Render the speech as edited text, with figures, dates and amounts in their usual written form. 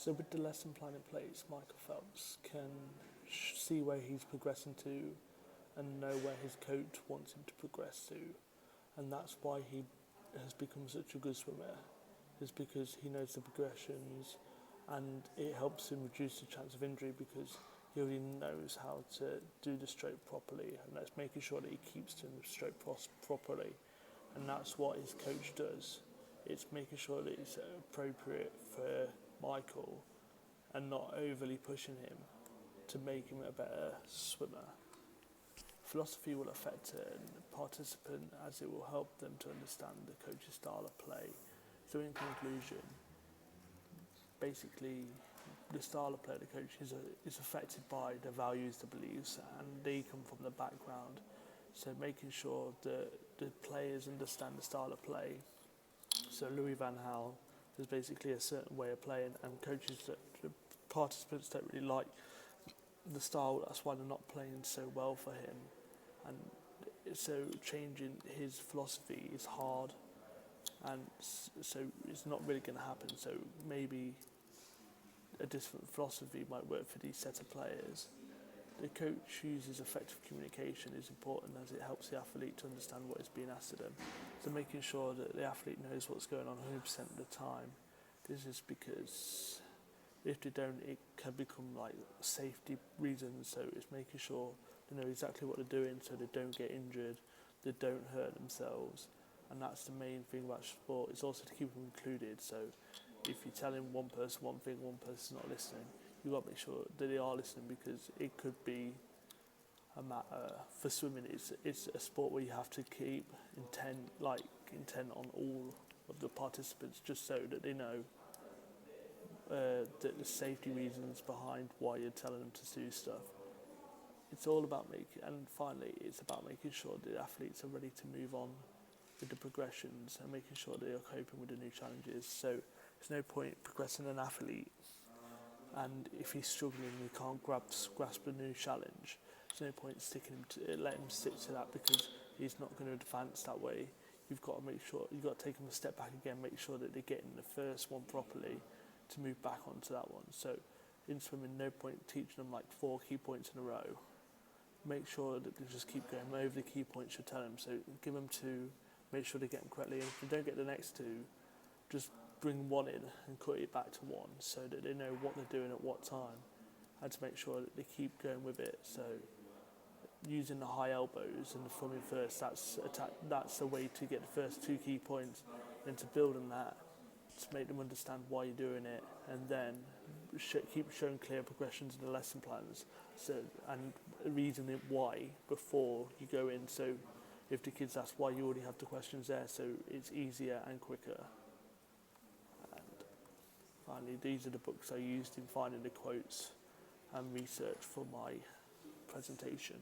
So with the lesson plan in place, Michael Phelps can see where he's progressing to and know where his coach wants him to progress to. And that's why he has become such a good swimmer, is because he knows the progressions, and it helps him reduce the chance of injury because he already knows how to do the stroke properly, and that's making sure that he keeps doing the stroke properly. And that's what his coach does. It's making sure that it's appropriate for Michael and not overly pushing him to make him a better swimmer. Philosophy will affect a participant as it will help them to understand the coach's style of play. So in conclusion, basically the style of play of the coach is affected by the values, the beliefs, and they come from the background. So making sure that the players understand the style of play. So Louis van Gaal is basically a certain way of playing, and coaches that the participants don't really like the style. That's why they're not playing so well for him. And so changing his philosophy is hard, and so it's not really going to happen. So maybe a different philosophy might work for these set of players. The coach uses effective communication is important as it helps the athlete to understand what is being asked of them. So making sure that the athlete knows what's going on 100% of the time. This is because if they don't, it can become like safety reasons. So it's making sure they know exactly what they're doing so they don't get injured, they don't hurt themselves. And that's the main thing about sport. It's also to keep them included. So if you're telling one person one thing, one person's not listening, you've got to make sure that they are listening, because it could be a matter for swimming. It's a sport where you have to keep intent on all of the participants, just so that they know that the safety reasons behind why you're telling them to do stuff. It's all about finally, it's about making sure the athletes are ready to move on with the progressions and making sure they are coping with the new challenges. So there's no point progressing an athlete, and if he's struggling and he can't grasp a new challenge, there's no point letting him stick to that, because he's not going to advance that way. You've got to take him a step back again, make sure that they're getting the first one properly to move back onto that one. So in swimming, no point teaching them like 4 key points in a row. Make sure that they just keep going over the key points you're telling them. So give them 2, make sure they get them correctly, and if they don't get the next 2, just bring 1 in and cut it back to 1, so that they know what they're doing at what time, and to make sure that they keep going with it. So using the high elbows and the thumbing first, that's the way to get the first 2 key points, and to build on that, to make them understand why you're doing it, and then keep showing clear progressions in the lesson plans, and reasoning why before you go in. So if the kids ask why, you already have the questions there, so it's easier and quicker. And finally, these are the books I used in finding the quotes and research for my presentation.